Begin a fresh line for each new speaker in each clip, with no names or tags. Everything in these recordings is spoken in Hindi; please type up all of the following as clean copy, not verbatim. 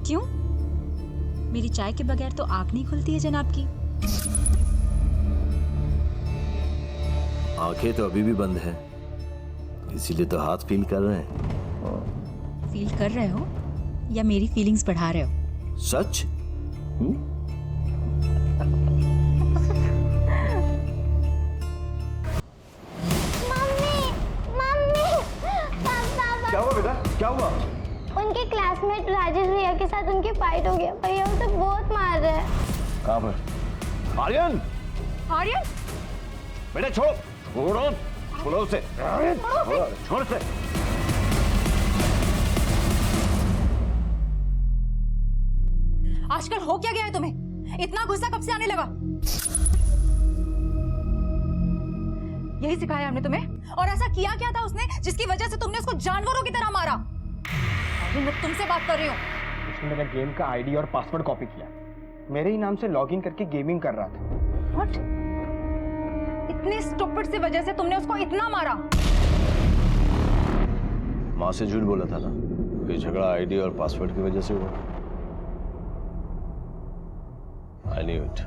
क्यों? मेरी चाय के बगैर तो आंख नहीं खुलती है जनाब की।
आंखें तो अभी भी बंद हैं, इसीलिए तो हाथ फील कर रहे हैं।
फील कर रहे हो या मेरी फीलिंग्स बढ़ा रहे हो?
सच?
क्या हुआ बेटा, क्या हुआ?
उनके क्लासमेट राजेश भैया के साथ उनकी फाइट हो गया। भैया उसे बहुत मार रहे हैं।
कहाँ पर? आर्यन!
आर्यन?
बेटा छोड़ो उसे। छोड़ उसे।
आजकल हो क्या गया है तुम्हें? इतना गुस्सा कब से आने लगा? यही सिखाया हमने तुम्हें? और ऐसा किया क्या था उसने जिसकी वजह से तुमने उसको जानवरों की तरह मारा? अभी मैं तुमसे बात कर रही हूँ।
उसने मेरा गेम का आईडी और पासवर्ड कॉपी किया, मेरे ही नाम से लॉगिन करके गेमिंग कर रहा था।
What? इतनी स्टूपिड सी वजह से तुमने उसको इतना मारा?
माँ से झूठ बोला था ना, ये झगड़ा आईडी और पासवर्ड की वजह से हुआ। I knew it.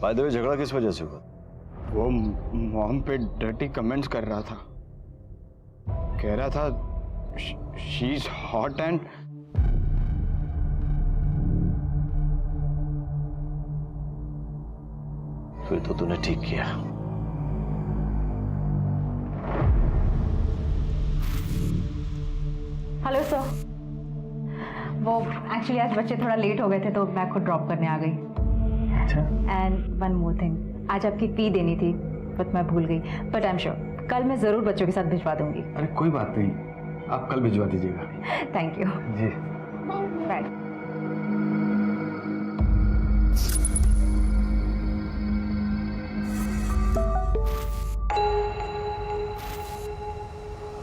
By the way, झगड़ा किस वजह से हुआ?
वो मॉम पे डर्टी कमेंट्स कर रहा था, कह रहा था शी इज हॉट एंड
फिर तो तूने ठीक किया।
हेलो सर, वो एक्चुअली आज बच्चे थोड़ा लेट हो गए थे तो मैं खुद ड्रॉप करने आ गई।
अच्छा।
एंड वन मोर थिंग, आज आपकी फी देनी थी बट मैं भूल गई, बट आई एम श्योर कल मैं ज़रूर बच्चों के साथ भिजवा दूंगी।
अरे कोई बात नहीं, आप कल भिजवा दीजिएगा।
Thank you.
जी
बाय।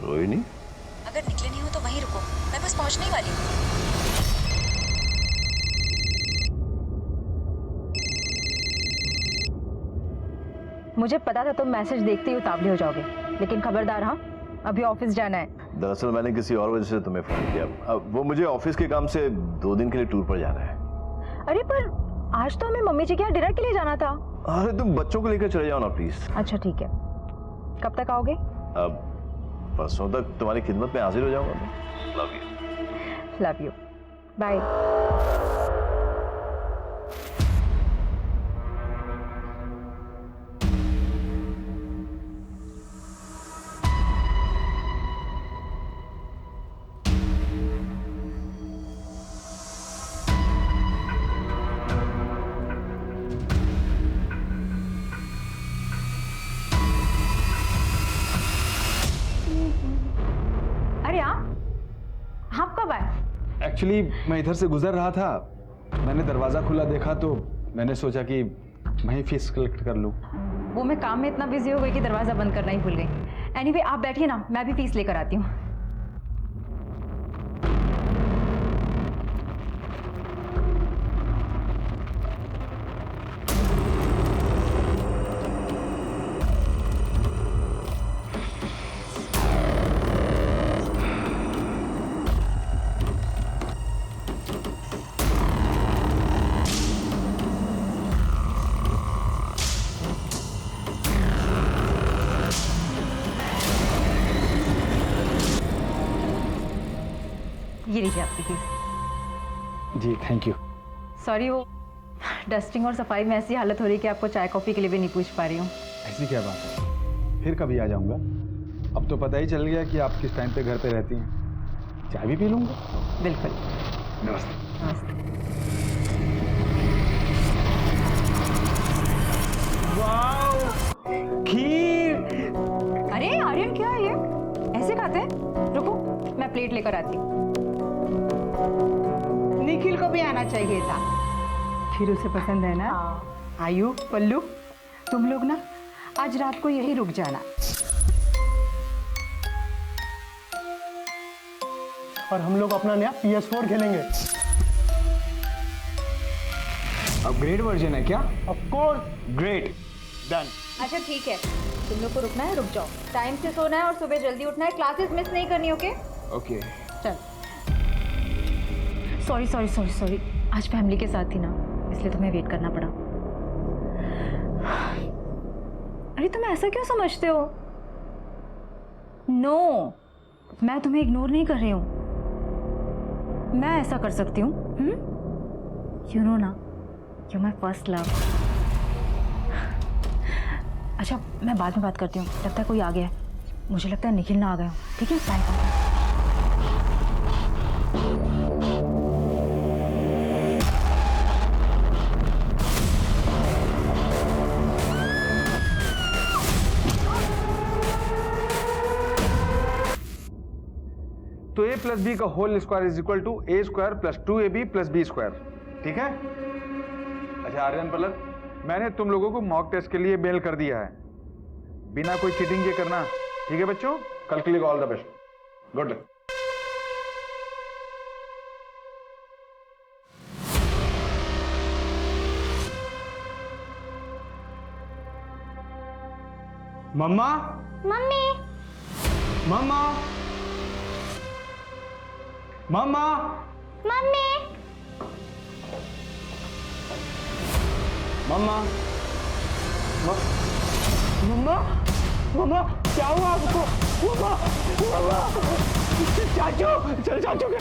रोहिणी?
अगर निकले नहीं हो तो वहीं रुको, मैं बस पहुंचने ही वाली हूँ।
मुझे पता था तुम मैसेज देखते ही उतावले हो जाओगे, लेकिन खबरदार हाँ, अभी ऑफिस जाना है।
दरअसल मैंने किसी और वजह से तुम्हें फोन किया। अब वो मुझे ऑफिस के काम से 2 दिन के लिए टूर पर जाना है।
अरे पर आज तो हमें मम्मी जी के यहाँ डिनर के लिए जाना था।
अरे तुम बच्चों को लेकर चले जाओ ना प्लीज।
अच्छा ठीक है, कब तक आओगे?
अब परसों तक तुम्हारी खिदमत में हाजिर हो जाऊंगा मैं। Love you.
Love you. Bye. अरे आप कब आए?
एक्चुअली मैं इधर से गुजर रहा था, मैंने दरवाजा खुला देखा तो मैंने सोचा कि मैं ही फीस कलेक्ट कर लूं।
वो मैं काम में इतना बिजी हो गई कि दरवाजा बंद करना ही भूल गई। एनीवे आप बैठिए ना, मैं भी फीस लेकर आती हूँ। ये लीजिए आपकी फीस।
जी थैंक यू।
सॉरी, वो डस्टिंग और सफाई में ऐसी हालत हो रही है कि आपको चाय कॉफ़ी के लिए भी नहीं पूछ पा रही हूँ।
ऐसी क्या बात है, फिर कभी आ जाऊंगा। अब तो पता ही चल गया कि आप किस टाइम पे घर पे रहती हैं, चाय भी पी लूंगा।
बिल्कुल।
नमस्ते।
नमस्ते।
वाओ, खीर।
अरे आर्यन क्या है ये, ऐसे खाते हैं? रुको मैं प्लेट लेकर आती हूँ।
निखिल को भी आना चाहिए था, खीर उसे पसंद है ना। आयु, पल्लू, तुम लोग ना आज रात को यही रुक जाना
और हम लोग अपना नया PS4 खेलेंगे।
अपग्रेड वर्जन है क्या?
Of course.
Great, done.
अच्छा ठीक है, तुम लोग को रुकना है रुक जाओ, टाइम से सोना है और सुबह जल्दी उठना है, क्लासेस मिस नहीं करनी। Okay
okay.
चल।
सॉरी सॉरी सॉरी सॉरी, आज फैमिली के साथ थी ना, इसलिए तुम्हें वेट करना पड़ा। अरे तुम ऐसा क्यों समझते हो? नो, मैं तुम्हें इग्नोर नहीं कर रही हूँ, मैं ऐसा कर सकती हूँ। यू नो ना, यू माई फर्स्ट लव। अच्छा, मैं बाद में बात करती हूँ, लगता है कोई आ गया है। मुझे लगता है निखिल ना आ गया हूँ। ठीक है, बाय बाय।
तो a प्लस बी का whole square is equal to a square plus 2ab plus b square. ठीक है? अच्छा आर्यन पलक, मैंने तुम लोगों को मॉक टेस्ट के लिए मेल कर दिया है, बिना कोई चीटिंग के करना। ठीक है बच्चों, कल के लिए all the best, good luck. मम्मा,
मम्मी
मम्मा, मम्मा,
मम्मी
मम्मा, मम्मा, मम्मा, क्या हुआ आपको? मम्मा, मम्मा, चाचू, चल चाचू के।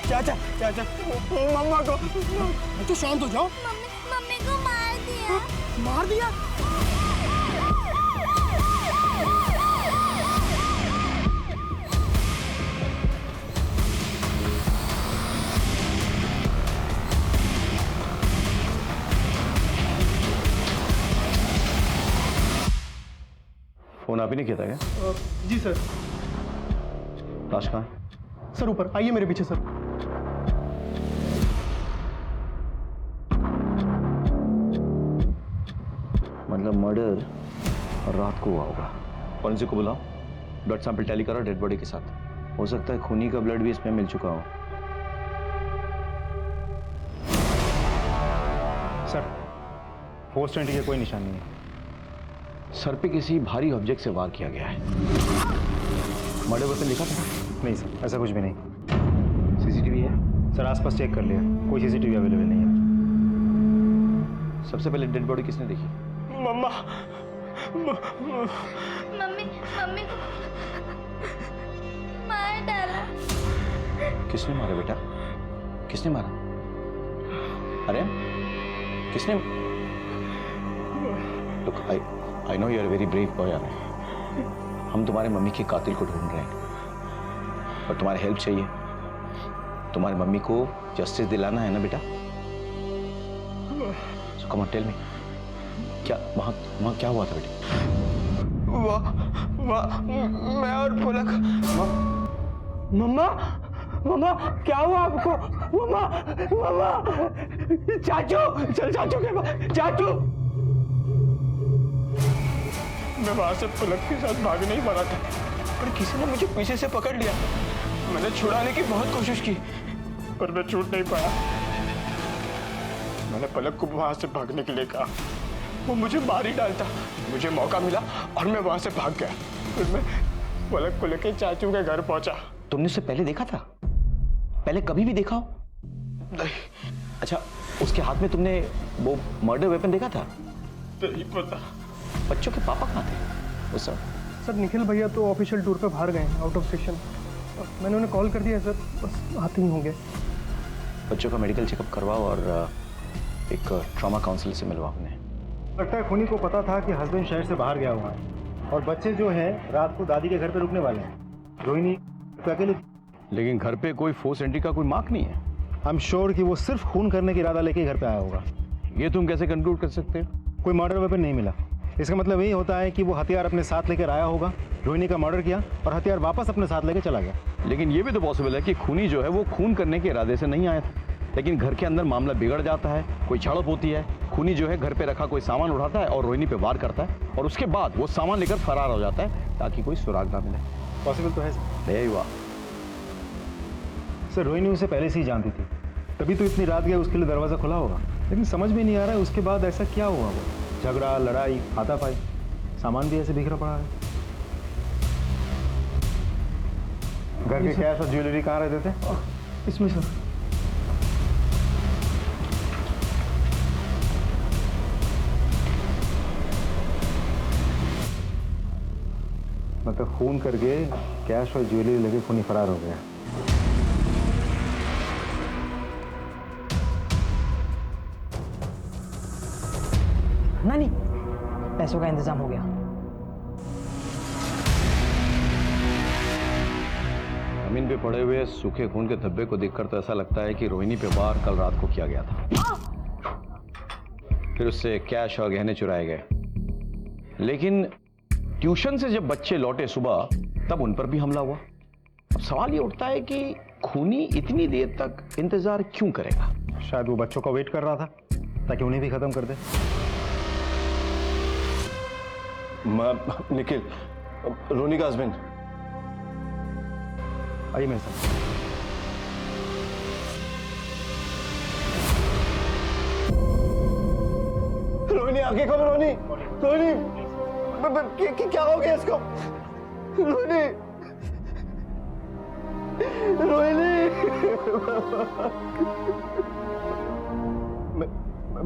चाचा, चाचा, मम्मा को।
तो शांत हो जाओ।
मम्मी को मार दिया।
मार दिया?
फोन आप ही नहीं किया था क्या?
जी सर।
लाश कहाँ है?
सर ऊपर आइए मेरे पीछे सर।
मतलब मर्डर रात को हुआ होगा। फॉरेंसिक को बुलाओ, ब्लड सैंपल टैली करो डेड बॉडी के साथ। हो सकता है खूनी का ब्लड भी इसमें मिल चुका हो।
सर, 420 के कोई निशान नहीं है।
सर पे किसी भारी ऑब्जेक्ट से वार किया गया है। मर्डर वेपन लिखा था?
नहीं सर, ऐसा कुछ भी नहीं।
सीसीटीवी है?
सर आसपास चेक कर लिया, कोई सीसीटीवी अवेलेबल नहीं है।
सबसे पहले डेड बॉडी किसने देखी?
मम्मा,
मम्मी मम्मी को मार डाला।
किसने मारा बेटा? किसने मारा? अरे किसने? Look, I know you are a very brave boy, Aryan. हम तुम्हारे मम्मी के कातिल को ढूंढ रहे हैं और तुम्हारी हेल्प चाहिए। तुम्हारी मम्मी को जस्टिस दिलाना है ना बेटा? So come on, tell me, क्या वहाँ क्या हुआ था बेटा?
मैं और पुलक। मम्मा, मम्मा, क्या हुआ आपको? मम्मा, मम्मा, चाचू, चल चाचू के पास। चाचू, मैं वहां से पुलक के साथ भाग नहीं पा रहा था, पर किसी ने मुझे पीछे से पकड़ लिया। मैंने छुड़ाने की बहुत कोशिश की, पर मैं छूट नहीं पाया। मैंने पलक को वहां से भागने के लिए कहा, वो मुझे मार ही डालता। मुझे मौका मिला और मैं वहां से भाग गया। फिर मैं पलक को लेकर चाचू के घर पहुंचा।
तुमने उसे पहले देखा था? पहले कभी भी देखा हो?
नहीं।
अच्छा, उसके हाथ में तुमने वो मर्डर वेपन देखा था?
नहीं पता।
बच्चों के पापा कहाँ थे उस समय?
सर निखिल भैया तो ऑफिशियल टूर पे बाहर गए हैं, आउट ऑफ स्टेशन। मैंने उन्हें कॉल कर दिया सर, बस आते ही होंगे।
बच्चों का मेडिकल चेकअप करवाओ और एक ट्रॉमा काउंसलर से मिलवाओ उन्हें।
लगता है खूनी को पता था कि हस्बैंड शहर से बाहर गया हुआ है और बच्चे जो हैं रात को दादी के घर पे रुकने वाले हैं। रोहिणी तो अकेले,
लेकिन घर पे कोई फोर्स एंट्री का कोई मार्क नहीं है।
आई एम श्योर कि वो सिर्फ खून करने की इरादा लेके घर पे आया होगा।
ये तुम कैसे कंक्लूड कर सकते हो?
कोई मर्डर वेपन नहीं मिला, इसका मतलब यही होता है कि वो हथियार अपने साथ लेकर आया होगा, रोहिणी का मर्डर किया और हथियार वापस अपने साथ लेकर चला गया।
लेकिन ये भी तो पॉसिबल है कि खूनी जो है वो खून करने के इरादे से नहीं आया था, लेकिन घर के अंदर मामला बिगड़ जाता है, कोई झड़प होती है, खूनी जो है घर पे रखा कोई सामान उठाता है और रोहिणी पे वार करता है और उसके बाद वो सामान लेकर फरार हो जाता है ताकि कोई सुराग ना मिले।
पॉसिबल तो है सर।
ले हुआ।
सर रोहिणी उसे पहले से ही जानती थी, तभी तो इतनी रात गया, उसके लिए दरवाज़ा खुला होगा। लेकिन समझ में नहीं आ रहा है उसके बाद ऐसा क्या हुआ। वो झगड़ा, लड़ाई, हाथापाई, सामान भी ऐसे बिखरा पड़ा है। घर के कैश और ज्वेलरी कहाँ रहते थे?
इसमें सर।
मतलब खून करके कैश और ज्वेलरी लेके खूनी फरार हो गया।
नानी, पैसों का इंतजाम हो गया।
जमीन पे पड़े हुए सूखे खून के धब्बे को देखकर तो ऐसा लगता है कि रोहिणी पे वार कल रात को किया गया था। फिर उससे कैश और गहने चुराए गए। लेकिन ट्यूशन से जब बच्चे लौटे सुबह, तब उन पर भी हमला हुआ। अब सवाल ये उठता है कि खूनी इतनी देर तक इंतजार क्यों करेगा?
शायद वो बच्चों का वेट कर रहा था ताकि उन्हें भी खत्म कर दे।
निखिल, रोनी का हस्बैंड।
आइए मेरे साथ।
रोहिणी आगे कब? रोहिणी, रोहिणी क्या हो गया इसको? रोहिणी, रोहिणी,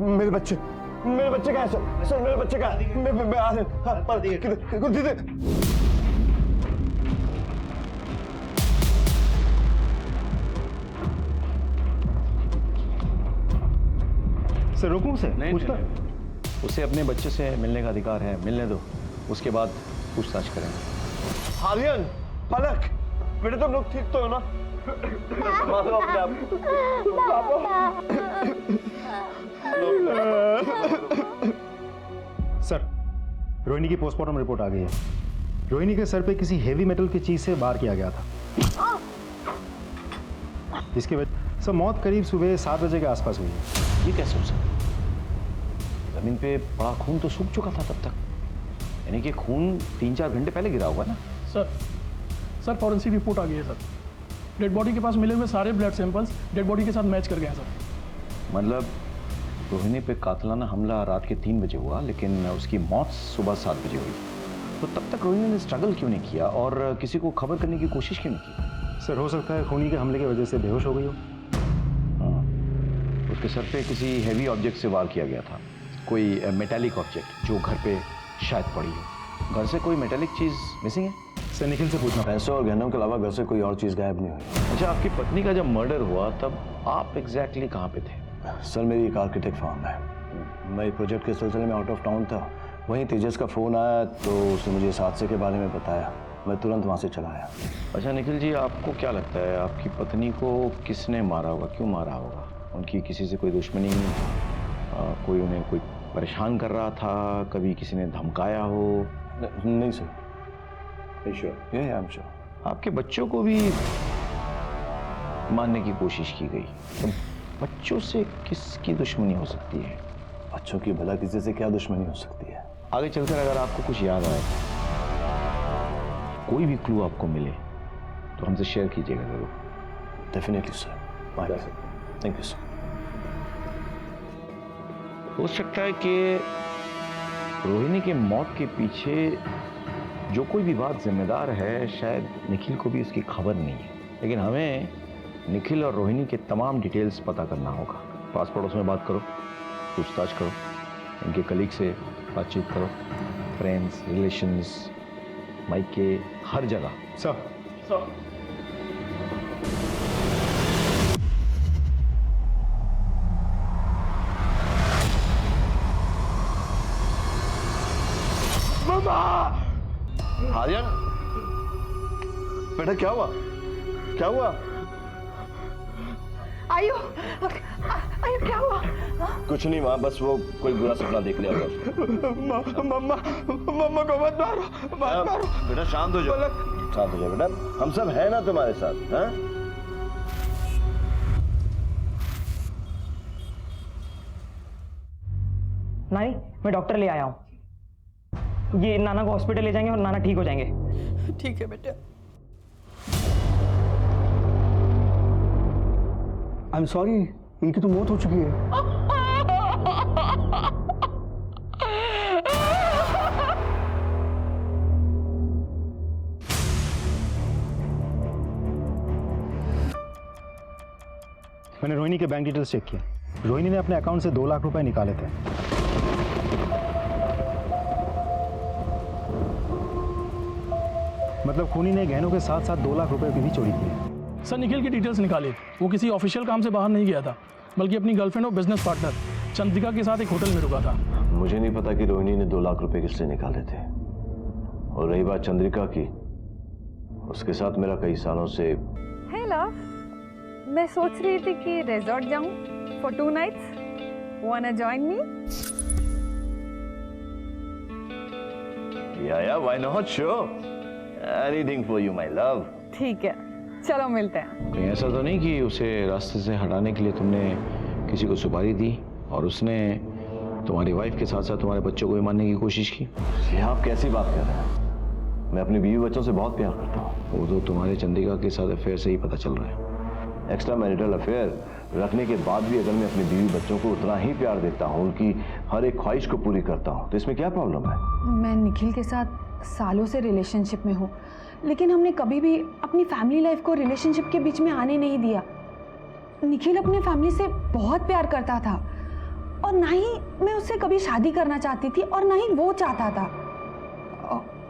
मेरे बच्चे कहाँ हैं सर? मेरे बच्चे कहाँ हैं? मैं आ रहे हैं।
सर रोकूं से?
नहीं,
पूछता?
उसे अपने बच्चे से मिलने का अधिकार है, मिलने दो। उसके बाद पूछताछ करेंगे।
आर्यन, पलक, बेटे तुम लोग ठीक तो हो ना? मारो अपने आप।
सर, रोहिणी की पोस्टमार्टम रिपोर्ट आ गई है। रोहिणी के सर पे किसी हेवी मेटल की चीज से वार किया गया था, जिसकी वजह से मौत करीब सुबह 7 बजे के आसपास हुई है।
ये कैसे हो सकता? जमीन पे पड़ा खून तो सूख चुका था तब तक, यानी कि खून 3-4 घंटे पहले गिरा होगा ना?
सर फॉरेंसिक रिपोर्ट आ गई है सर। डेड बॉडी के पास मिले हुए सारे ब्लड सैंपल्स डेड बॉडी के साथ मैच कर गए हैं सर।
मतलब रोहिणी पे कातिलाना हमला रात के 3 बजे हुआ, लेकिन उसकी मौत सुबह 7 बजे हुई। तो तब तक रोहिणी ने स्ट्रगल क्यों नहीं किया और किसी को खबर करने की कोशिश क्यों नहीं की?
सर हो सकता है खूनी के हमले की वजह से बेहोश हो गई हो।
हाँ, उसके सर पे किसी हैवी ऑब्जेक्ट से वार किया गया था, कोई मेटालिक ऑब्जेक्ट जो घर पे शायद पड़ी हो। घर से कोई मेटालिक चीज़ मिसिंग है?
सर निखिल से पूछना।
पैसों और गहनों के अलावा घर से कोई और चीज़ गायब नहीं हुई।
अच्छा, आपकी पत्नी का जब मर्डर हुआ तब आप एग्जैक्टली कहाँ पे थे?
सर मेरी एक आर्किटेक्ट फर्म है, मैं एक प्रोजेक्ट के सिलसिले में आउट ऑफ टाउन था। वहीं तेजस का फ़ोन आया तो उसने मुझे इस हादसे के बारे में बताया। मैं तुरंत वहाँ से चला आया।
अच्छा निखिल जी, आपको क्या लगता है आपकी पत्नी को किसने मारा होगा, क्यों मारा होगा? उनकी किसी से कोई दुश्मनी, कोई उन्हें कोई परेशान कर रहा था, कभी किसी ने धमकाया हो?
नहीं sir. Sure? I am sure.
आपके बच्चों को भी मारने की कोशिश की गई, तो बच्चों से किसकी दुश्मनी हो सकती है?
बच्चों की भला किसी से क्या दुश्मनी हो सकती है?
आगे चलकर अगर आपको कुछ याद आए, कोई भी क्लू आपको मिले, तो हमसे शेयर कीजिएगा जरूर।
Definitely sir. Bye. Thank you sir.
हो सकता है कि रोहिणी के मौत के पीछे जो कोई भी बात जिम्मेदार है, शायद निखिल को भी उसकी खबर नहीं है। लेकिन हमें निखिल और रोहिणी के तमाम डिटेल्स पता करना होगा। पास पड़ोस में बात करो, पूछताछ करो, इनके कलीग से बातचीत करो, फ्रेंड्स, रिलेशंस, माइके, हर जगह।
सर
आर्यन, बेटा क्या हुआ? क्या हुआ?
आयु क्या हुआ?
कुछ नहीं माँ, बस वो कोई बुरा सपना देख लिया होगा।
मम्मा को मत मारो, मत मारो।
बेटा शांत हो जाओ, शांत हो जाओ बेटा, हम सब हैं ना तुम्हारे साथ। हैं?
नानी, मैं डॉक्टर ले आया हूँ। ये नाना को हॉस्पिटल ले जाएंगे और नाना ठीक हो जाएंगे।
ठीक है बेटा।
आई एम सॉरी
इनकी तो मौत हो चुकी है। मैंने रोहिणी के बैंक डिटेल्स चेक किए। रोहिणी ने अपने अकाउंट से 2 लाख रुपए निकाले थे। मतलब खूनी ने गहनों के साथ साथ 2 लाख रुपए की भी चोरी की है।
सर निखिल की डिटेल्स निकाली। वो किसी ऑफिशियल काम से बाहर नहीं गया था, बल्कि अपनी गर्लफ्रेंड और बिजनेस पार्टनर चंद्रिका के साथ एक होटल में रुका था।
मुझे नहीं पता कि रोहिणी ने 2 लाख रुपए किससे निकाले थे। और रही बात चंद्रिका की, उसके साथ मेरा कई सालों से।
हे लव, मैं सोच रही थी कि रिजॉर्ट जाऊं for 2 nights. Wanna join me?
या why not, sure, anything for you my love.
ठीक है, चलो मिलते हैं।
कहीं ऐसा तो नहीं कि उसे रास्ते से हटाने के लिए तुमने किसी को सुपारी दी और उसने तुम्हारी वाइफ के साथ साथ तुम्हारे बच्चों को भी मारने की कोशिश की?
ये आप कैसी बात कर रहे हैं? मैं अपनी बीवी बच्चों से बहुत प्यार करता हूँ।
वो तो तुम्हारे चंद्रिका के साथ अफेयर से ही पता चल रहा है।
एक्स्ट्रा मैरिटल अफेयर रखने के बाद भी अगर मैं अपनी बीवी बच्चों को उतना ही प्यार देता हूँ, उनकी हर एक ख्वाहिश को पूरी करता हूँ, तो इसमें क्या प्रॉब्लम है?
मैं निखिल के साथ सालों से रिलेशनशिप में हूँ, लेकिन हमने कभी भी अपनी फैमिली लाइफ को रिलेशनशिप के बीच में आने नहीं दिया। निखिल अपने फैमिली से बहुत प्यार करता था और ना ही मैं उससे कभी शादी करना चाहती थी और ना ही वो चाहता था,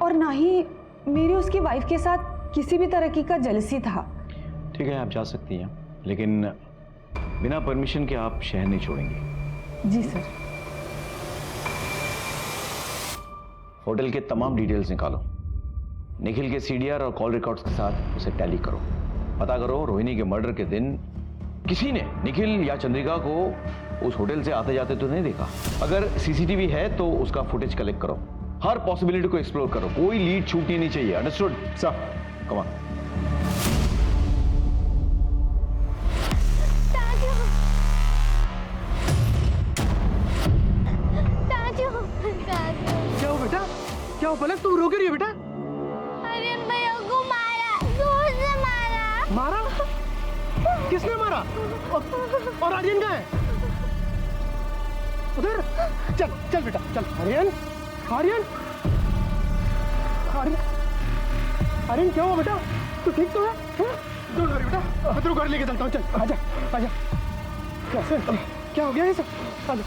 और ना ही मेरी उसकी वाइफ के साथ किसी भी तरह की का जेलसी था।
ठीक है, आप जा सकती हैं, लेकिन बिना परमिशन के आप शहर नहीं छोड़ेंगे।
जी सर।
होटल के तमाम डिटेल्स निकालो। निखिल के सीडीआर और कॉल रिकॉर्ड्स के साथ उसे टैली करो। पता करो रोहिणी के मर्डर के दिन किसी ने निखिल या चंद्रिका को उस होटल से आते जाते तो नहीं देखा। अगर सीसीटीवी है तो उसका फुटेज कलेक्ट करो। हर पॉसिबिलिटी को एक्सप्लोर करो, कोई लीड छूटनी नहीं चाहिए। Understood sir? Come on.
क्या हो बेटा? क्या हो पलक, तुम रो क्यों रही हो बेटा?
अरे भैया को मारा, जोर से मारा।
मारा? किसने मारा? और आर्यन कहाँ है? उधर? चल चल बेटा चल। आर्यन, आर्यन, आर्यन, आर्यन क्या हुआ बेटा? तू ठीक तो है? डोंट वरी बेटा, मैं तेरे को घर लेके चलता हूँ। चल आजा आजा। कैसे, क्या हो गया ये सब? आजा।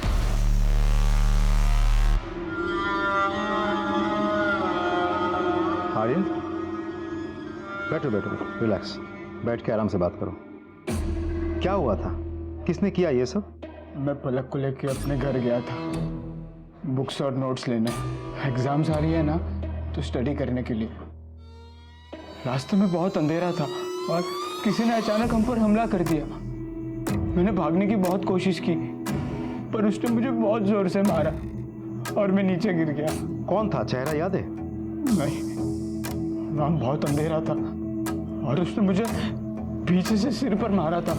आर्यन, बैठो बैठो, रिलैक्स, बैठ के आराम से बात करो। क्या हुआ था? किसने किया ये सब?
मैं पलक को लेके अपने घर गया था बुक्स और नोट्स लेने। एग्जाम्स आ रही है ना, तो स्टडी करने के लिए। रास्ते में बहुत अंधेरा था और किसी ने अचानक हम पर हमला कर दिया। मैंने भागने की बहुत कोशिश की, पर उसने मुझे बहुत जोर से मारा और मैं नीचे गिर गया।
कौन था? चेहरा याद है?
नहीं, वहाँ बहुत अंधेरा था और उसने मुझे पीछे से सिर पर मारा था।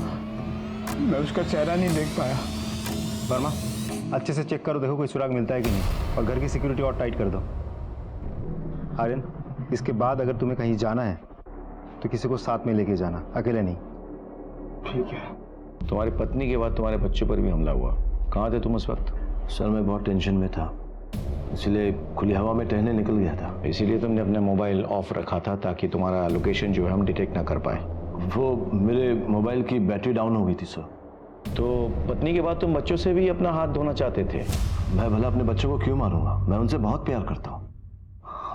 मैं उसका चेहरा नहीं देख पाया।
वर्मा, अच्छे से चेक करो, देखो कोई सुराग मिलता है कि नहीं, और घर की सिक्योरिटी और टाइट कर दो। आर्यन, इसके बाद अगर तुम्हें कहीं जाना है तो किसी को साथ में लेके जाना, अकेले नहीं।
ठीक है।
तुम्हारी पत्नी के बाद तुम्हारे बच्चों पर भी हमला हुआ। कहाँ थे तुम उस वक्त?
सर मैं बहुत टेंशन में था, इसलिए खुली हवा में टहलने निकल गया था।
इसीलिए तुमने अपना मोबाइल ऑफ रखा था ताकि तुम्हारा लोकेशन जो है हम डिटेक्ट ना कर पाए।
वो मेरे मोबाइल की बैटरी डाउन हो गई थी सर।
तो पत्नी के बाद तुम बच्चों से भी अपना हाथ धोना चाहते थे?
मैं भला अपने बच्चों को क्यों मारूंगा? मैं उनसे बहुत प्यार करता हूँ।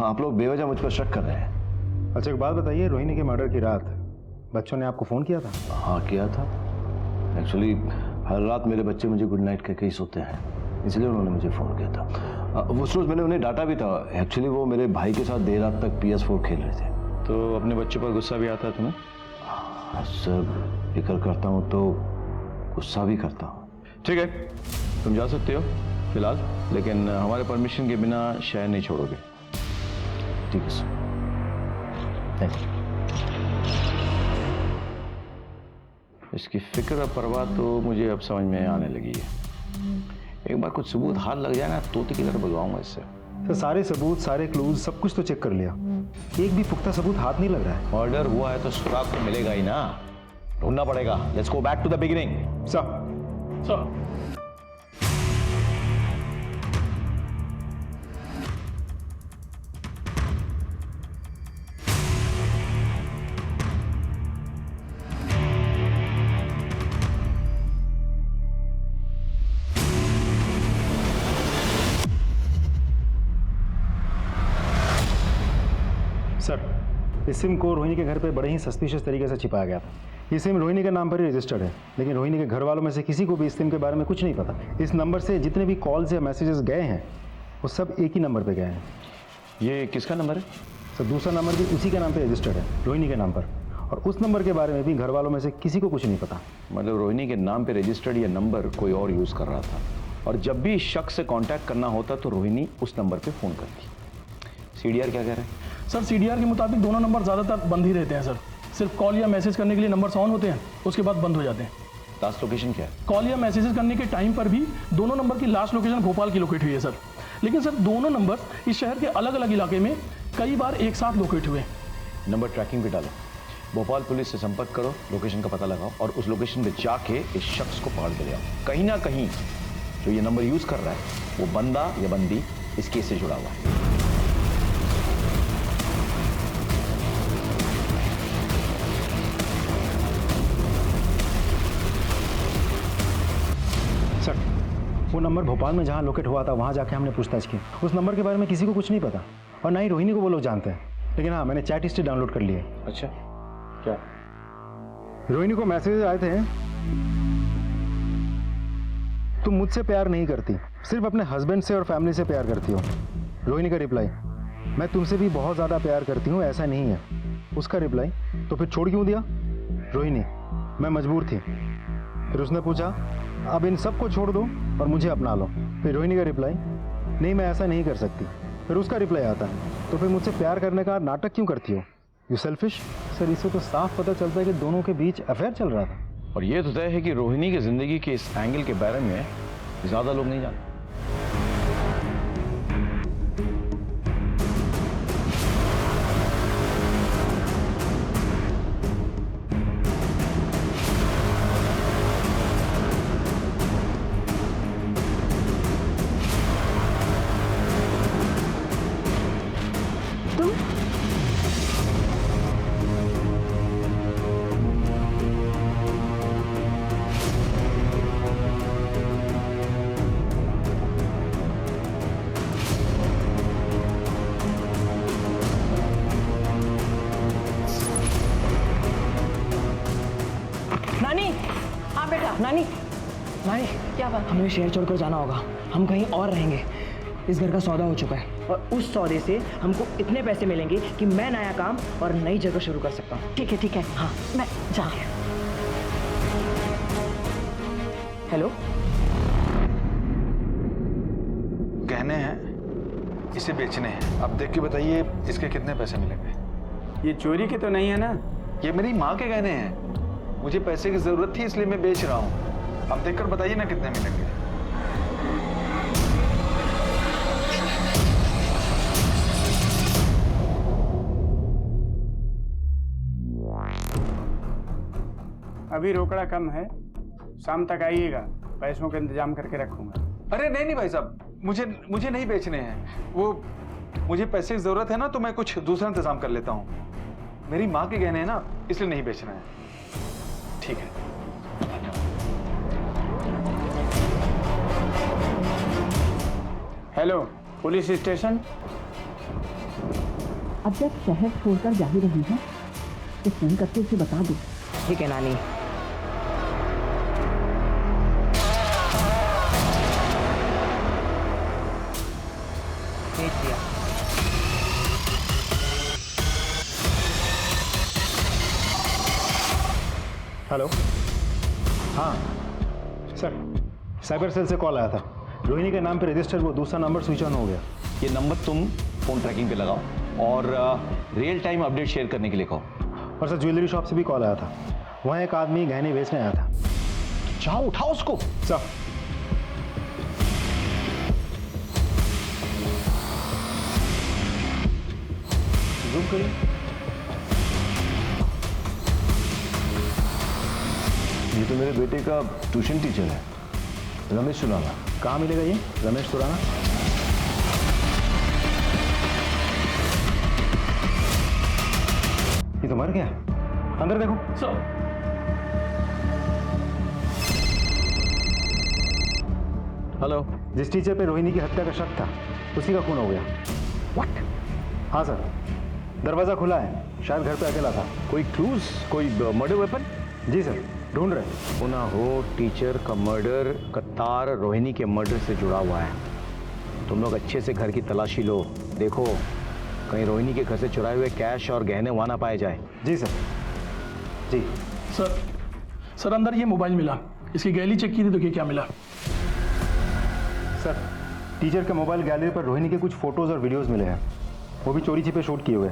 आप लोग बेवजह मुझ पर शक कर रहे हैं।
अच्छा एक बात बताइए, रोहिणी के मर्डर की रात बच्चों ने आपको फ़ोन किया था?
हाँ किया था। एक्चुअली हर रात मेरे बच्चे मुझे गुड नाइट कहके ही सोते हैं, इसलिए उन्होंने मुझे फ़ोन किया था। उस रोज़ मैंने उन्हें डांटा भी था। एक्चुअली वो मेरे भाई के साथ देर रात तक PS4 खेल रहे थे।
तो अपने बच्चों पर गुस्सा भी आता है तुम्हें?
सर फिक्र करता हूँ तो गुस्सा भी करता हूँ।
ठीक है, तुम जा सकते हो फिलहाल, लेकिन हमारे परमिशन के बिना शहर नहीं छोड़ोगे।
ठीक है सर, थैंक यू।
इसकी फिक्र और परवाह तो मुझे अब समझ में आने लगी है। एक बार कुछ सबूत हाथ लग जाए ना, तोते की तरह बजवाऊंगा इससे।
तो सारे सबूत, सारे क्लूज, सब कुछ तो चेक कर लिया, एक भी पुख्ता सबूत हाथ नहीं लग रहा है।
मर्डर हुआ है तो सुराग तो मिलेगा ही ना। ढूंढना पड़ेगा. Let's go back to the beginning.
Sir
sir, इस सिम को रोहिणी के घर पे बड़े ही सस्पिशियस तरीके से छिपाया गया था. ये सिम रोहिणी के नाम पर ही रजिस्टर्ड है, लेकिन रोहिणी के घर वालों में से किसी को भी इस सिम के बारे में कुछ नहीं पता. इस नंबर से जितने भी कॉल्स या मैसेजेस गए हैं वो सब एक ही नंबर पे गए हैं.
ये किसका नंबर है?
सर, दूसरा नंबर भी उसी के नाम पे रजिस्टर्ड है, रोहिणी के नाम पर. और उस नंबर के बारे में भी घर वालों में से किसी को कुछ नहीं पता.
मतलब रोहिणी के नाम पे रजिस्टर्ड ये नंबर कोई और यूज कर रहा था, और जब भी इस शख्स से कांटेक्ट करना होता तो रोहिणी उस नंबर पे फोन करती. सीडीआर क्या कह रहे हैं?
सर सीडीआर के मुताबिक दोनों नंबर ज़्यादातर बंद ही रहते हैं सर. सिर्फ कॉल या मैसेज करने के लिए नंबर्स ऑन होते हैं, उसके बाद बंद हो जाते हैं.
लास्ट लोकेशन क्या है?
कॉल या मैसेजेस करने के टाइम पर भी दोनों नंबर की लास्ट लोकेशन भोपाल की लोकेट हुई है सर. लेकिन सर दोनों नंबर इस शहर के अलग अलग इलाके में कई बार एक साथ लोकेट हुए.
नंबर ट्रैकिंग पे डालो, भोपाल पुलिस से संपर्क करो, लोकेशन का पता लगाओ और उस लोकेशन पे जाके इस शख्स को पकड़ के ले आओ. कहीं ना कहीं जो ये नंबर यूज कर रहा है वो बंदा या बंदी इस केस से जुड़ा हुआ है.
सर, वो नंबर भोपाल में जहाँ लोकेट हुआ था वहाँ जाके हमने पूछताछ की. उस नंबर के बारे में किसी को कुछ नहीं पता, और ना ही रोहिणी को वो लोग जानते हैं. लेकिन हाँ, मैंने चैट हिस्ट्री डाउनलोड कर ली है.
अच्छा, क्या?
रोहिणी को मैसेज आए थे, तुम मुझसे प्यार नहीं करती, सिर्फ अपने हस्बैंड से और फैमिली से प्यार करती हो. रोहिणी का रिप्लाई, मैं तुमसे भी बहुत ज़्यादा प्यार करती हूँ, ऐसा नहीं है. उसका रिप्लाई, तो फिर छोड़ क्यों दिया? रोहिणी, मैं मजबूर थी. फिर उसने पूछा, अब इन सबको छोड़ दो और मुझे अपना लो. फिर रोहिणी का रिप्लाई, नहीं मैं ऐसा नहीं कर सकती. फिर उसका रिप्लाई आता है, तो फिर मुझसे प्यार करने का नाटक क्यों करती हो? You selfish. सर, इससे तो साफ पता चलता है कि दोनों के बीच अफेयर चल रहा था.
और ये तो तय है कि रोहिणी की जिंदगी के इस एंगल के बारे में ज्यादा लोग नहीं जानते.
नानी, हाँ बेटा. नानी, नानी क्या बात? हमें शहर छोड़कर जाना होगा, हम कहीं और रहेंगे. इस घर का सौदा हो चुका है और उस सौदे से हमको इतने पैसे मिलेंगे कि मैं नया काम और नई जगह शुरू कर सकता हूँ. ठीक है ठीक है. हाँ मैं जा. हेलो,
गहने हैं, इसे बेचने हैं. अब देख के बताइए इसके कितने पैसे मिलेंगे?
ये चोरी के तो नहीं है ना?
ये मेरी माँ के गहने हैं, मुझे पैसे की जरूरत थी इसलिए मैं बेच रहा हूँ. अब देखकर बताइए ना कितने मिलेंगे.
अभी रोकड़ा कम है, शाम तक आइएगा, पैसों का इंतजाम करके रखूंगा.
अरे नहीं नहीं भाई साहब, मुझे नहीं बेचने हैं. वो मुझे पैसे की जरूरत है ना, तो मैं कुछ दूसरा इंतजाम कर लेता हूँ. मेरी माँ के गहने हैं ना, इसलिए नहीं बेचना है. ठीक है.
Hello, police station.
अब जब शहर छोड़कर जा ही रही है तो फोन करके उसे बता दो.
ठीक है नानी. भेज दिया.
हेलो, हाँ सर, साइबर सेल से कॉल आया था. रोहिणी के नाम पे रजिस्टर वो दूसरा नंबर स्विच ऑन हो गया.
ये नंबर तुम फोन ट्रैकिंग पे लगाओ और रियल टाइम अपडेट शेयर करने के लिए कहो.
और सर, ज्वेलरी शॉप से भी कॉल आया था, वहाँ एक आदमी गहने बेचने आया था.
जाओ उठाओ उसको.
सर,
जूम करिए.
ये तो मेरे बेटे का ट्यूशन टीचर है, रमेश सुराना।
कहाँ मिलेगा ये रमेश सुराना? ये तो मर गया। अंदर देखो।
Sir
hello.
जिस टीचर पे रोहिणी की हत्या का शक था उसी का खून हो गया।
व्हाट?
हाँ सर, दरवाजा खुला है, शायद घर पे अकेला था।
कोई क्लूज, कोई मर्डर वेपन?
जी सर, ढूंढ रहे हैं।
होना हो टीचर का मर्डर का तार रोहिणी के मर्डर से जुड़ा हुआ है। तुम लोग अच्छे से घर की तलाशी लो, देखो कहीं रोहिणी के घर से चुराए हुए कैश और गहने वहां ना पाए जाए।
जी सर। जी
सर अंदर ये मोबाइल मिला, इसकी गैलरी चेक की थी, देखिए क्या मिला।
सर, टीचर के मोबाइल गैलरी पर रोहिणी के कुछ फोटोज और वीडियोस मिले हैं, वो भी चोरी छिपे शूट किए हुए।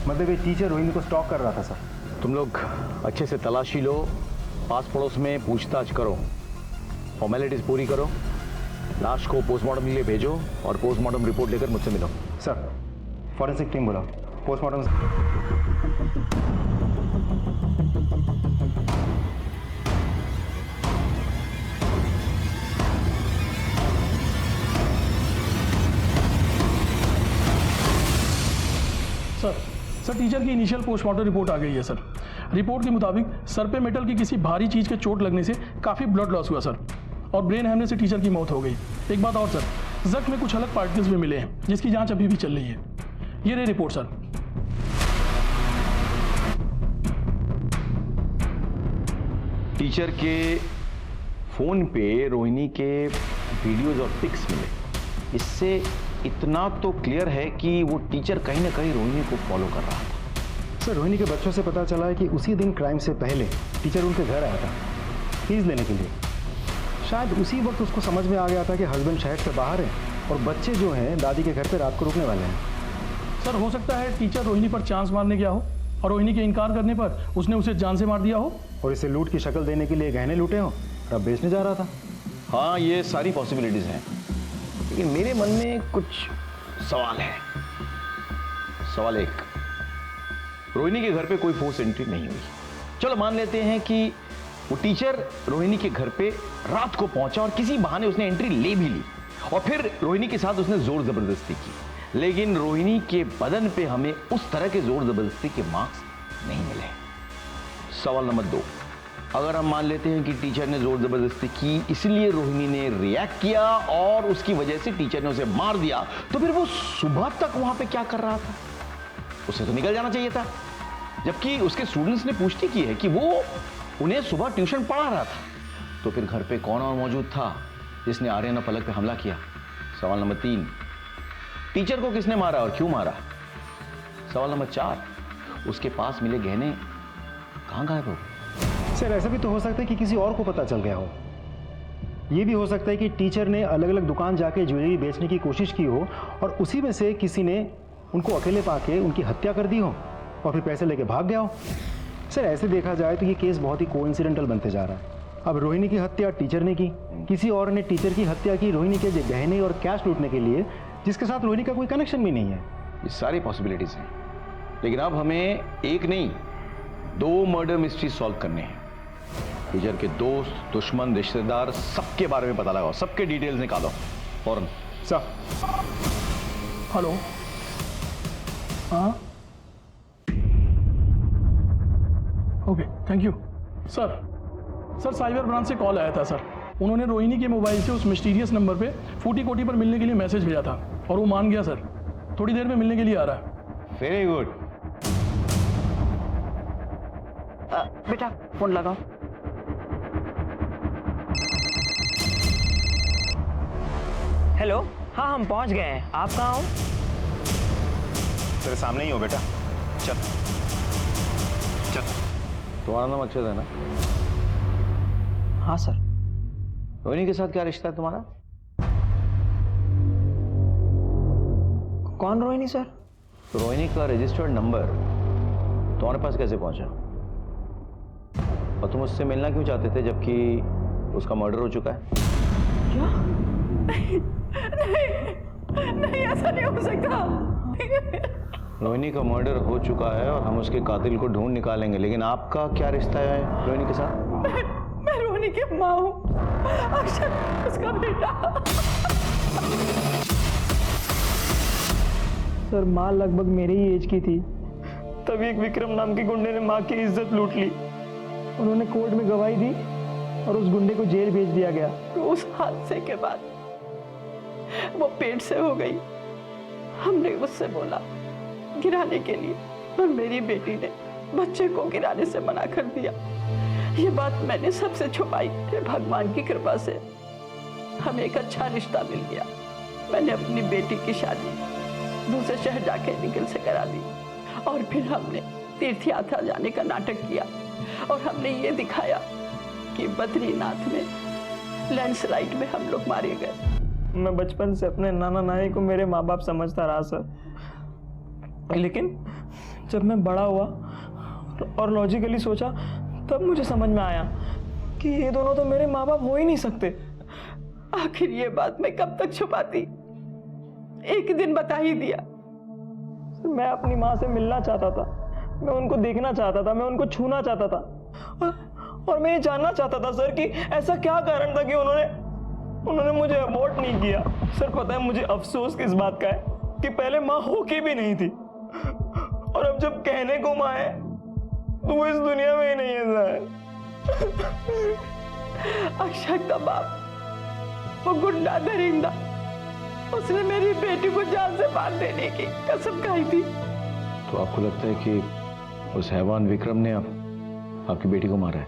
मतलब ये टीचर रोहिणी को स्टॉक कर रहा था सर।
तुम लोग अच्छे से तलाशी लो, पास पड़ोस में पूछताछ करो, फॉर्मेलिटीज पूरी करो, लाश को पोस्टमार्टम के लिए भेजो और पोस्टमार्टम रिपोर्ट लेकर मुझसे मिलो।
सर, फॉरेंसिक टीम बुलाओ, पोस्टमार्टम।
सर टीचर की इनिशियल पोस्टमार्टम रिपोर्ट आ गई है सर। रिपोर्ट के मुताबिक सर पे मेटल की किसी भारी चीज के चोट लगने से काफी ब्लड लॉस हुआ सर, और ब्रेन हैमरेज से टीचर की मौत हो गई। एक बात और सर, जख्म में कुछ अलग पार्टिकल्स भी मिले हैं जिसकी जांच अभी भी चल रही है। ये रही रिपोर्ट सर।
टीचर के फोन पे रोहिणी के वीडियोज और पिक्स मिले, इससे इतना तो क्लियर है कि वो टीचर कहीं ना कहीं रोहिणी को फॉलो कर रहा था।
सर, रोहिणी के बच्चों से पता चला है कि उसी दिन क्राइम से पहले टीचर उनके घर आया था फीस लेने के लिए। शायद उसी वक्त उसको समझ में आ गया था कि हस्बैंड शहर से बाहर है और बच्चे जो हैं दादी के घर पे रात को रुकने वाले हैं।
सर हो सकता है टीचर रोहिणी पर चांस मारने गया हो और रोहिणी के इनकार करने पर उसने उसे जान से मार दिया हो,
और इसे लूट की शक्ल देने के लिए गहने लूटे हो और अब बेचने जा रहा था।
हाँ, ये सारी पॉसिबिलिटीज हैं, लेकिन मेरे मन में कुछ सवाल है। सवाल एक, रोहिणी के घर पे कोई फोर्स एंट्री नहीं हुई। चलो मान लेते हैं कि वो टीचर रोहिणी के घर पे रात को पहुंचा और किसी बहाने उसने एंट्री ले भी ली और फिर रोहिणी के साथ उसने जोर जबरदस्ती की, लेकिन रोहिणी के बदन पे हमें उस तरह के जोर जबरदस्ती के मार्क्स नहीं मिले। सवाल नंबर 2, अगर हम मान लेते हैं कि टीचर ने जोर जबरदस्ती की इसलिए रोहिणी ने रिएक्ट किया और उसकी वजह से टीचर ने उसे मार दिया, तो फिर वो सुबह तक वहां पे क्या कर रहा था? उसे तो निकल जाना चाहिए था, जबकि उसके स्टूडेंट्स ने पुष्टि की है कि वो उन्हें सुबह ट्यूशन पढ़ा रहा था। तो फिर घर पे कौन और मौजूद था जिसने आर्यन और पलक पे हमला किया? सवाल नंबर 3, टीचर को किसने मारा और क्यों मारा? सवाल नंबर 4, उसके पास मिले गहने कहां गायब हो?
सर, ऐसा भी तो हो सकता है कि किसी और को पता चल गया हो। ये भी हो सकता है कि टीचर ने अलग अलग दुकान जाके ज्वेलरी बेचने की कोशिश की हो और उसी में से किसी ने उनको अकेले पाके उनकी हत्या कर दी हो और फिर पैसे लेके भाग गया हो। सर, ऐसे देखा जाए तो ये केस बहुत ही कोइंसिडेंटल बनते जा रहा है। अब रोहिणी की हत्या टीचर ने की, किसी और ने टीचर की हत्या की रोहिणी के गहने और कैश लूटने के लिए, जिसके साथ रोहिणी का कोई कनेक्शन भी नहीं है।
ये सारी पॉसिबिलिटीज हैं, लेकिन अब हमें एक नहीं 2 मर्डर मिस्ट्री सॉल्व करने हैं। टीचर के दोस्त, दुश्मन, रिश्तेदार सबके बारे में पता लगाओ, सबके डिटेल्स निकालो फौरन।
सर।
हेलो, हाँ okay, thank you. Sir cyber branch से कॉल आया था सर। उन्होंने रोहिणी के मोबाइल से उस मिस्टीरियस नंबर पे फूटी कोटी पर मिलने के लिए मैसेज भेजा था और वो मान गया सर। थोड़ी देर में मिलने के लिए आ रहा है।
Very good.
बेटा फोन लगाओ। हेलो, हाँ हम पहुंच गए हैं, आप कहाँ हो?
तेरे सामने ही हो बेटा, चल चल।
तुम्हारा नाम अक्षत है ना?
हाँ सर।
रोहिणी के साथ क्या रिश्ता है तुम्हारा?
कौन रोहिणी सर?
रोहिणी का रजिस्टर्ड नंबर तुम्हारे पास कैसे पहुंचा? और तुम उससे मिलना क्यों चाहते थे जबकि उसका मर्डर हो चुका है?
क्या? नहीं, ऐसा नहीं हो सकता।
रोहिणी का मर्डर हो चुका है और हम उसके कातिल को ढूंढ निकालेंगे, लेकिन आपका क्या रिश्ता है रोहिणी के साथ?
मैं रोहिणी की माँ हूँ, अक्षय उसका बेटा। सर माँ लगभग मेरे ही एज की थी, तभी एक विक्रम नाम के गुंडे ने माँ की इज्जत लूट ली। उन्होंने कोर्ट में गवाही दी और उस गुंडे को जेल भेज दिया गया। तो उस हादसे के बाद वो पेट से हो गई। हमने उससे बोला गिराने के लिए, पर मेरी बेटी ने बच्चे को गिराने से मना कर दिया। ये बात मैंने सबसे छुपाई। फिर भगवान की कृपा से हमें एक अच्छा रिश्ता मिल गया। मैंने अपनी बेटी की शादी दूसरे शहर जाके निखिल से करा दी और फिर हमने तीर्थ यात्रा जाने का नाटक किया और हमने ये दिखाया कि बद्रीनाथ में लैंडस्लाइड में हम लोग मारे गए। मैं बचपन से अपने नाना नानी को मेरे माँ बाप समझता रहा सर, लेकिन जब मैं बड़ा हुआ और लॉजिकली सोचा तब मुझे समझ में आया कि ये दोनों तो मेरे माँ बाप हो ही नहीं सकते। आखिर ये बात मैं कब तक छुपाती, एक दिन बता ही दिया। मैं अपनी माँ से मिलना चाहता था, मैं उनको देखना चाहता था, मैं उनको छूना चाहता था और मैं ये जानना चाहता था सर कि ऐसा क्या कारण था कि उन्होंने मुझे अबॉर्ट नहीं किया। सर पता है मुझे अफसोस किस बात का है कि पहले माँ होके भी नहीं थी और अब जब कहने को माँ है तो वो इस दुनिया में ही नहीं है सर। अक्षय का बाप वो गुंडा दरिंदा, उसने मेरी बेटी को जान से मार देने की कसम खाई थी।
तो आपको लगता है कि उस हैवान विक्रम ने आपकी बेटी को मारा है?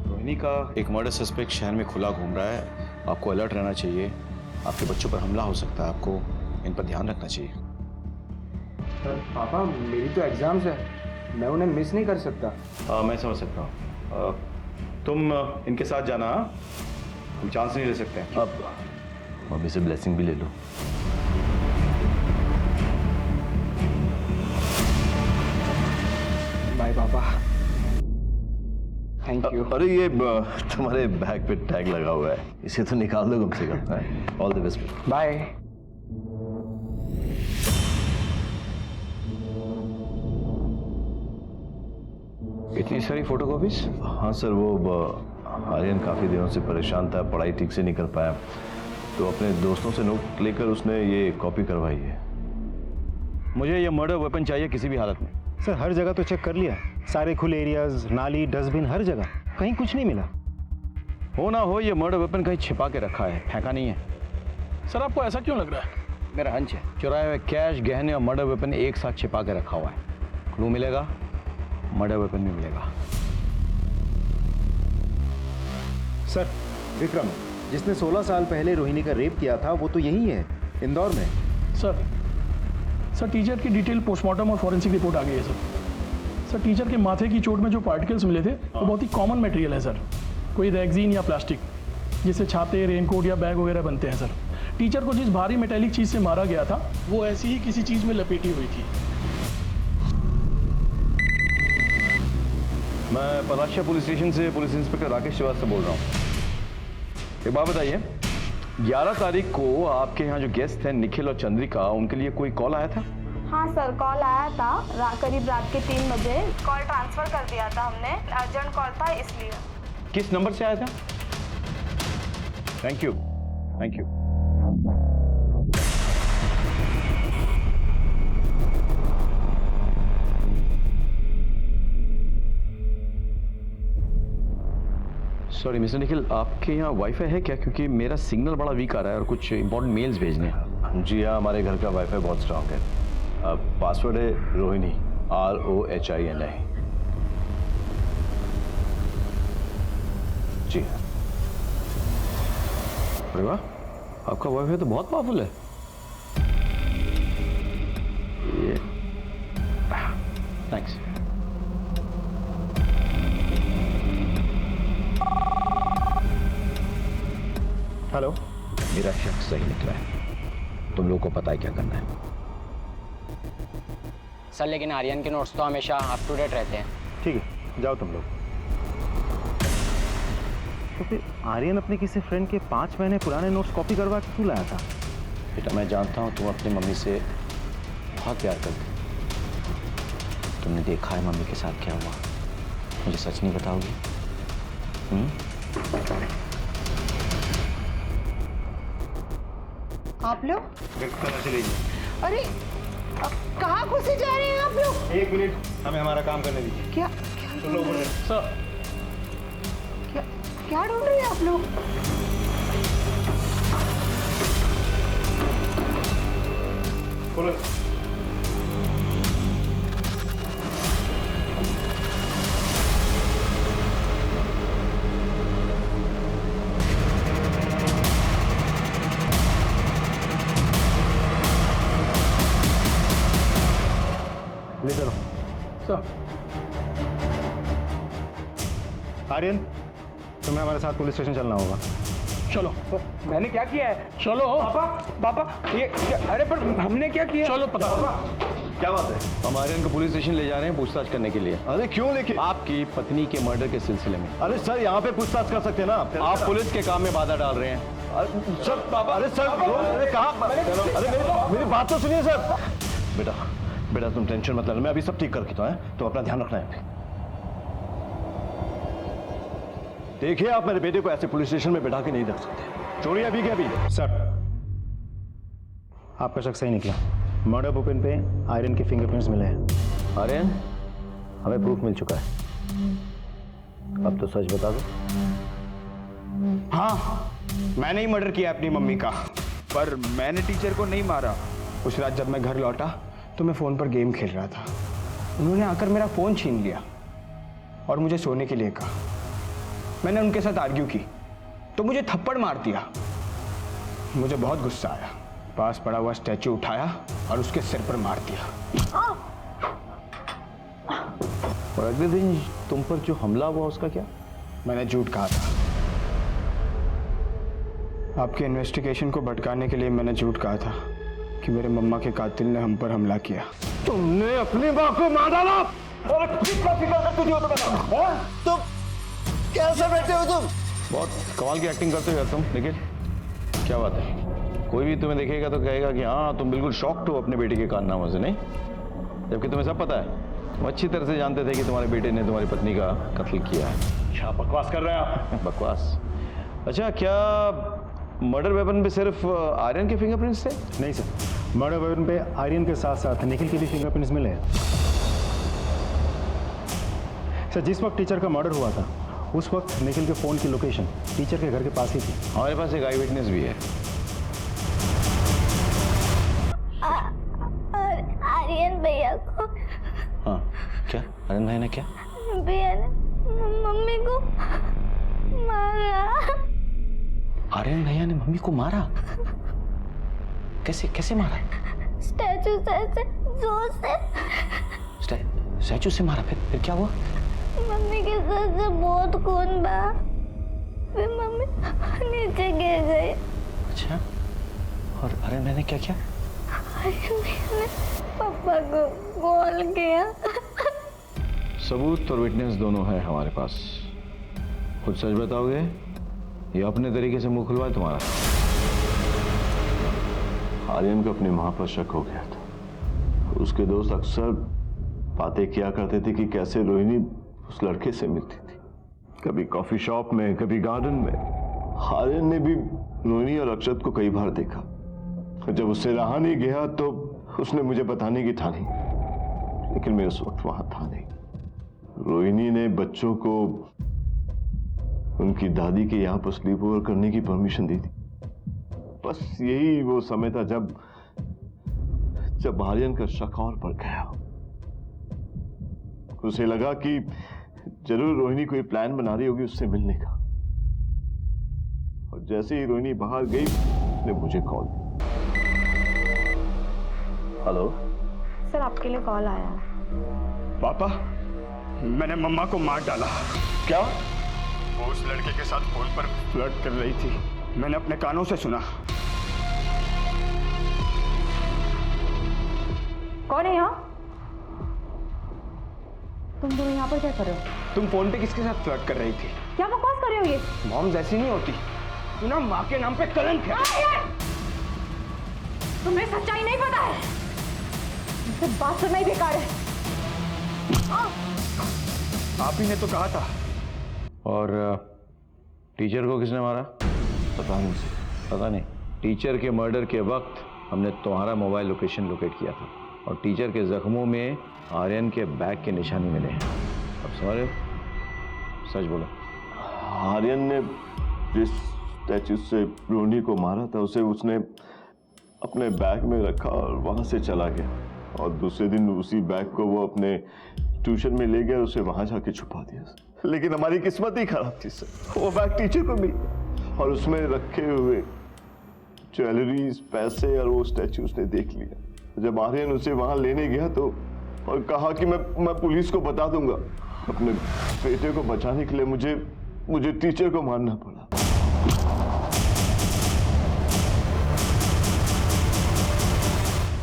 रोहिणी का एक मर्डर सस्पेक्ट शहर में खुला घूम रहा है, आपको अलर्ट रहना चाहिए। आपके बच्चों पर हमला हो सकता है, आपको इन पर ध्यान रखना चाहिए।
सर पापा मेरी तो एग्जाम्स है, मैं उन्हें मिस नहीं कर सकता।
मैं समझ सकता हूँ। तुम इनके साथ जाना, हम चांस नहीं ले सकते।
अब मम्मी से ब्लेसिंग भी ले लो।
बाय पापा, थैंक यू।
अरे ये तुम्हारे बैग पे टैग लगा हुआ है, इसे तो निकाल दो कम से कम। All the best.
बाय।
इतनी सारी फोटोकॉपीज?
हाँ सर, वो आर्यन काफ़ी दिनों से परेशान था, पढ़ाई ठीक से नहीं कर पाया, तो अपने दोस्तों से नोट लेकर उसने ये कॉपी करवाई है।
मुझे ये मर्डर वेपन चाहिए किसी भी हालत में।
सर हर जगह तो चेक कर लिया, सारे खुले एरियाज, नाली, डस्टबिन, हर जगह, कहीं कुछ नहीं मिला।
हो ना हो ये मर्डर वेपन कहीं छिपा के रखा है, फेंका नहीं है।
सर आपको ऐसा क्यों लग रहा है?
मेरा हंच है चुराए हुए कैश, गहने और मर्डर वेपन एक साथ छिपा के रखा हुआ है। क्लू मिलेगा, मर्डर वेपन भी मिलेगा।
सर विक्रम जिसने 16 साल पहले रोहिणी का रेप किया था वो तो यही है, इंदौर में।
सर टीचर की डिटेल पोस्टमार्टम और फॉरेंसिक रिपोर्ट आ गई है सर। टीचर के माथे की चोट में जो पार्टिकल्स मिले थे वो बहुत ही कॉमन मटेरियल है सर, कोई रेक्सीन या प्लास्टिक, जिससे छाते, रेनकोट या बैग वगैरह बनते हैं सर। टीचर को जिस भारी मेटेलिक चीज़ से मारा गया था वो ऐसी ही किसी चीज़ में लपेटी हुई थी।
मैं पलाशिया पुलिस स्टेशन से पुलिस इंस्पेक्टर राकेश श्रीवास्तव बोल रहा हूँ। एक बात बताइए, 11 तारीख को आपके यहाँ जो गेस्ट हैं निखिल और चंद्रिका, उनके लिए कोई कॉल आया था?
हाँ सर, कॉल आया था करीब रात के 3 बजे। कॉल ट्रांसफर कर दिया था हमने, अर्जेंट कॉल था इसलिए।
किस नंबर से आया था? Thank you, thank you. Sorry mister Nikhil, आपके यहाँ वाईफाई है क्या? क्योंकि मेरा सिग्नल बड़ा वीक आ रहा है और कुछ इंपॉर्टेंट मेल्स भेजने हैं।
जी हाँ, हमारे घर का वाईफाई बहुत स्ट्रांग है। पासवर्ड है रोहिणी, ROHINI। जी हाँ।
अरे वाह, आपका वाईफाई तो बहुत पावरफुल है। ये थैंक्स।
हेलो।
मेरा शक सही निकला है, तुम लोगों को पता है क्या करना है।
सर लेकिन आर्यन के नोट्स तो हमेशा अप टू डेट रहते हैं।
ठीक है, जाओ तुम लोग। तो फिर आर्यन अपने किसी फ्रेंड के 5 महीने पुराने नोट्स कॉपी करवा के क्यों लाया था?
बेटा मैं जानता हूँ तुम अपनी मम्मी से बहुत प्यार करते हो। तुमने देखा है मम्मी के साथ क्या हुआ, मुझे सच नहीं बताओगी?
आप लोग
चले
अरे कहाँ घुसे जा रहे हैं आप लोग?
1 मिनट, हमें हमारा काम करने दीजिए।
क्या
चलो बोले
सर।
क्या ढूंढ रहे हैं आप लोग?
बोलो। ले चलो।
सर।
आर्यन, तुम्हें हमारे साथ पुलिस स्टेशन चलना होगा।
चलो।
मैंने क्या किया है?
चलो।
पापा ये अरे पर हमने क्या किया?
चलो पता।
क्या बात है? हम आर्यन को पुलिस स्टेशन ले जा रहे हैं पूछताछ करने के लिए।
अरे क्यों लेके?
आपकी पत्नी के मर्डर के सिलसिले में।
अरे सर यहाँ पे पूछताछ कर सकते हैं ना
आप पुलिस के काम में बाधा डाल रहे हैं।
सर पापा, अरे सर अरे कहाँ? अरे मेरी बात तो सुनिए सर। बेटा बेटा तुम टेंशन मत लेना, मैं अभी सब ठीक करके तो है, तुम अपना ध्यान रखना है। देखिए आप मेरे बेटे को ऐसे पुलिस स्टेशन में बैठा के नहीं रख सकते। चोरी अभी के अभी।
सर, आपका शक सही निकला। मर्डर वेपन पे आयरन के फिंगरप्रिंट्स मिले हैं।
आर्यन, हमें प्रूफ मिल चुका है, अब तो सच बता दो।
हाँ, मैंने ही मर्डर किया अपनी मम्मी का, पर मैंने टीचर को नहीं मारा। उस रात जब मैं घर लौटा तो मैं फ़ोन पर गेम खेल रहा था। उन्होंने आकर मेरा फ़ोन छीन लिया और मुझे सोने के लिए कहा। मैंने उनके साथ आर्ग्यू की तो मुझे थप्पड़ मार दिया। मुझे बहुत गुस्सा आया, पास पड़ा हुआ स्टैचू उठाया और उसके सिर पर मार दिया।
और अगले दिन तुम पर जो हमला हुआ उसका क्या?
मैंने झूठ कहा था। आपके इन्वेस्टिगेशन को भटकाने के लिए मैंने झूठ कहा था कि मेरे मम्मा के कातिल ने हम पर हमला किया।
तुमने अपनी माँ को मार डाला? अरे तुम कैसे बैठे हो तुम?
बहुत कमाल की एक्टिंग करते हो यार तुम। निखिल, क्या बात है? कोई भी तुम्हें देखेगा तो कहेगा कि हाँ तुम बिल्कुल शॉक्ड हो अपने बेटे के कारनामों से, नहीं? जबकि तुम्हें सब पता है, तुम अच्छी तरह से जानते थे कि तुम्हारे बेटे ने तुम्हारी पत्नी का कत्ल किया है।
क्या बकवास कर रहे हैं आप?
बकवास? अच्छा, क्या मर्डर वेपन पे सिर्फ आर्यन के फिंगरप्रिंट्स थे?
नहीं सर, मर्डर वेपन पे आर्यन के साथ साथ निखिल के भी फिंगरप्रिंट्स मिले हैं। सर, जिस वक्त टीचर का मर्डर हुआ था उस वक्त निखिल के फोन की लोकेशन टीचर के घर के पास ही थी।
हमारे पास एक आई विटनेस भी है।
आर्यन भैया को।
हाँ, क्या? आर्यन भाई ने क्या?
भैया ने मम्मी को मारा।
आर्यन भैया ने मम्मी को मारा? कैसे कैसे मारा?
स्टैचू से ऐसे जोर से।
स्टैचू से मारा? फिर क्या हुआ?
मम्मी के सर से बहुत खून बहा, फिर मम्मी नीचे गिर गई।
अच्छा, और आर्यन भाई ने क्या किया?
आर्यन भैया ने पापा को कॉल किया।
सबूत और विटनेस दोनों है हमारे पास। खुद सच बताओगे या अपने तरीके से मुंह खुलवाए तुम्हारा?
आर्यन को अपनी मां पर शक हो गया था। उसके दोस्त अक्सर बातें किया करते थे कि कैसे रोहिणी उस लड़के से मिलती थी, कभी कॉफी शॉप में, कभी गार्डन में। आर्यन ने भी रोहिणी और अक्षत को कई बार देखा। जब उससे रहा नहीं गया तो उसने मुझे बताने की ठानी, लेकिन मैं उस वक्त वहां था नहीं। रोहिणी ने बच्चों को उनकी दादी के यहाँ पर स्लीप ओवर करने की परमिशन दी थी। बस यही वो समय था जब आर्यन का शक और बढ़ गया। उसे लगा कि जरूर रोहिणी कोई प्लान बना रही होगी उससे मिलने का, और जैसे ही रोहिणी बाहर गई उसने मुझे कॉल किया। हेलो
सर, आपके लिए कॉल आया।
पापा, मैंने मम्मा को मार डाला।
क्या?
वो उस लड़के के साथ फोन पर फ्लर्ट कर रही थी, मैंने अपने कानों से सुना।
कौन है यहाँ? तुम दोनों यहाँ पर क्या कर रहे हो?
तुम फोन पे किसके साथ फ्लर्ट कर रही थी?
क्या बकवास कर रहे हो ये?
मॉम जैसी नहीं होती, तू ना माँ के नाम पे कलंक है।
तुम्हें सच्चाई नहीं पता है, मुझसे बात करना ही बेकार है।
आप ही ने तो कहा था।
और टीचर को किसने मारा?
पता नहीं सर,
पता नहीं। टीचर के मर्डर के वक्त हमने तुम्हारा मोबाइल लोकेशन लोकेट किया था और टीचर के जख्मों में आर्यन के बैग के निशानी मिले हैं। अब समझ रहे हो? सच बोलो।
आर्यन ने जिस स्टैचू से रोनी को मारा था उसे उसने अपने बैग में रखा और वहां से चला गया, और दूसरे दिन उसी बैग को वो अपने ट्यूशन में ले गया और उसे वहां जाके छुपा दिया। लेकिन हमारी किस्मत ही खराब थी सर, वो बैग टीचर को मिल गया और उसमें रखे हुए ज्वेलरीज, पैसे और वो स्टैचू उसने देख लिया। जब आर्यन उसे वहां लेने गया तो और कहा कि मैं पुलिस को बता दूंगा, अपने बेटे को बचाने के लिए मुझे टीचर को मारना पड़ा।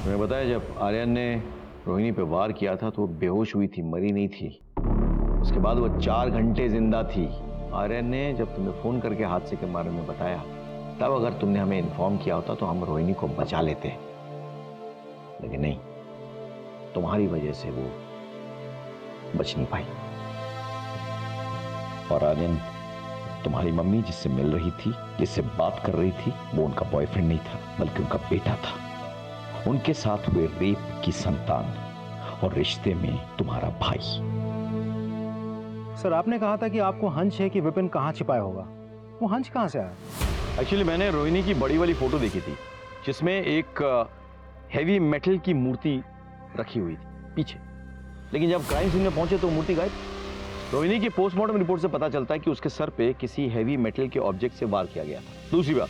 तुम्हें बताया जब आर्यन ने रोहिणी पे वार किया था तो वो बेहोश हुई थी, मरी नहीं थी। उसके बाद वो 4 घंटे जिंदा थी। आर्यन ने जब तुम्हें फोन करके हादसे के बारे में बताया, तब अगर तुमने हमें इन्फॉर्म किया होता तो हम रोहिणी को बचा लेते, लेकिन नहीं, तुम्हारी वजह से वो बच नहीं पाई। और आर्यन, तुम्हारी मम्मी जिससे मिल रही थी, जिससे बात कर रही थी, वो उनका बॉयफ्रेंड नहीं था बल्कि उनका बेटा था। उनके साथ हुए रेप की संतान और रिश्ते में तुम्हारा भाई।
सर, आपने कहा था कि आपको हंच है कि विपिन कहाँ छिपाया होगा। वो हंच कहाँ से आया?
एक्चुअली मैंने रोहिणी की बड़ी वाली फोटो देखी थी जिसमें एक हेवी मेटल की मूर्ति रखी हुई थी पीछे, लेकिन जब क्राइम सीन में पहुंचे तो मूर्ति गायब। रोहिणी की पोस्टमार्टम रिपोर्ट से पता चलता है कि उसके सर पे किसी हेवी मेटल के ऑब्जेक्ट से वार किया गया था। दूसरी बात,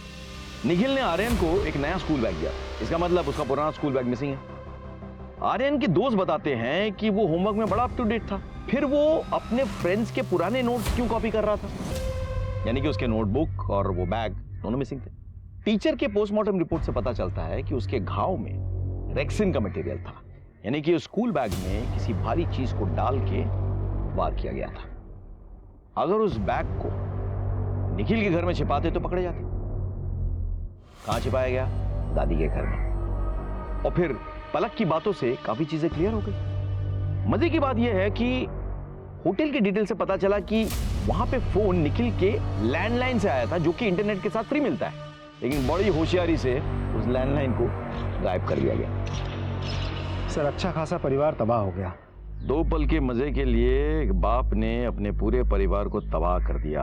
निखिल ने आर्यन को एक नया स्कूल बैग दिया, इसका मतलब उसका पुराना स्कूल बैग मिसिंग है। आर्यन के दोस्त बताते हैं कि वो होमवर्क में बड़ा अप टू डेट था, फिर वो अपने फ्रेंड्स के पुराने नोट्स क्यों कॉपी कर रहा था? यानी कि उसके नोटबुक और वो बैग दोनों मिसिंग थे। टीचर के पोस्टमार्टम रिपोर्ट से पता चलता है कि उसके घाव में रेक्सिन का मटेरियल था, यानी कि स्कूल बैग में किसी भारी चीज को डाल के वार किया गया था। अगर उस बैग को निखिल के घर में छिपाते तो पकड़े जाते। कहां छिपाया गया? दादी के घर में। और फिर पलक की बातों से काफी चीजें क्लियर हो गई। मजे की बात यह है कि होटल की डिटेल से पता चला कि वहां पे फोन निखिल के लैंडलाइन से आया था, जो कि इंटरनेट के साथ फ्री मिलता है, लेकिन बड़ी होशियारी से उस लैंडलाइन को गायब कर दिया गया।
सर, अच्छा खासा परिवार तबाह हो गया।
2 पल के मजे के लिए एक बाप ने अपने पूरे परिवार को तबाह कर दिया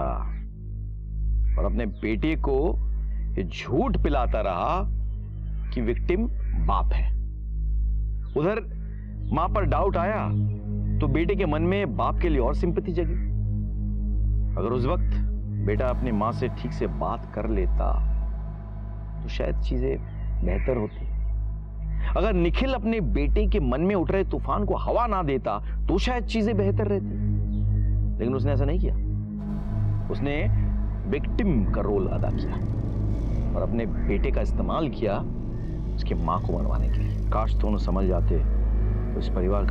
और अपने बेटे को ये झूठ पिलाता रहा कि विक्टिम बाप है। उधर मां पर डाउट आया तो बेटे के मन में बाप के लिए और सिंपैथी जगी। अगर उस वक्त बेटा अपनी मां से ठीक से बात कर लेता तो शायद चीजें बेहतर होती। अगर निखिल अपने बेटे के मन में उठ रहे तूफान को हवा ना देता तो शायद चीजें बेहतर रहती, लेकिन उसने ऐसा नहीं किया। उसने विक्टिम का रोल अदा किया और अपने बेटे का इस्तेमाल किया उसकी मां को मरवाने के लिए। काश दोनों समझ जाते तो इस परिवार का